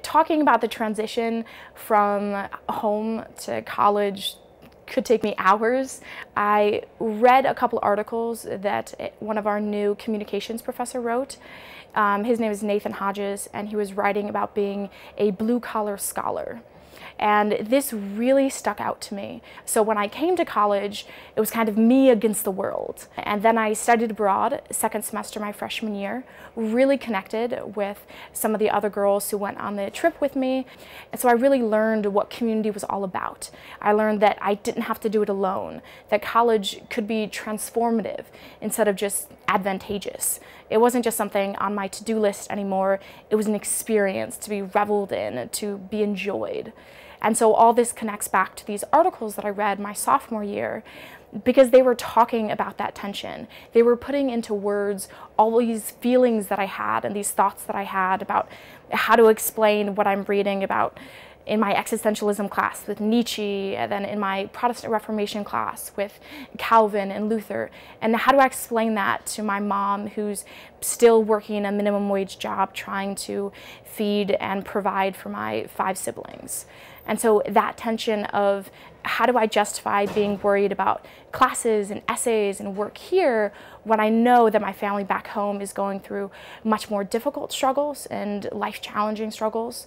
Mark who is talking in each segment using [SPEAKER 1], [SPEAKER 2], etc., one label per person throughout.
[SPEAKER 1] talking about the transition from home to college could take me hours. I read a couple articles that one of our new communications professor wrote. His name is Nathan Hodges, and he was writing about being a blue-collar scholar. And this really stuck out to me. So when I came to college, it was kind of me against the world. And then I studied abroad, second semester my freshman year, really connected with some of the other girls who went on the trip with me. And so I really learned what community was all about. I learned that I didn't have to do it alone, that college could be transformative instead of just advantageous. It wasn't just something on my to-do list anymore. It was an experience to be reveled in, to be enjoyed. And so all this connects back to these articles that I read my sophomore year, because they were talking about that tension. They were putting into words all these feelings that I had and these thoughts that I had about how to explain what I'm reading about in my existentialism class with Nietzsche, and then in my Protestant Reformation class with Calvin and Luther. And how do I explain that to my mom, who's still working a minimum wage job trying to feed and provide for my 5 siblings? And so that tension of how do I justify being worried about classes and essays and work here when I know that my family back home is going through much more difficult struggles and life-challenging struggles?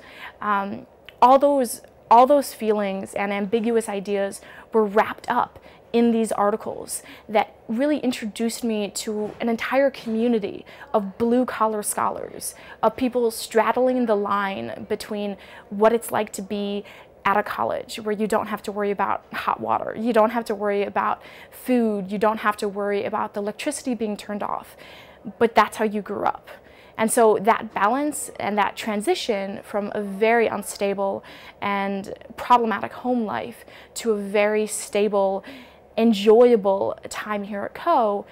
[SPEAKER 1] All those feelings and ambiguous ideas were wrapped up in these articles that really introduced me to an entire community of blue-collar scholars, of people straddling the line between what it's like to be at a college where you don't have to worry about hot water, you don't have to worry about food, you don't have to worry about the electricity being turned off, but that's how you grew up. And so that balance and that transition from a very unstable and problematic home life to a very stable, enjoyable time here at Coe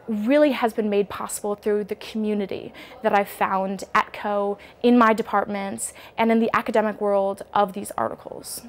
[SPEAKER 1] really has been made possible through the community that I've found at Coe, in my departments, and in the academic world of these articles.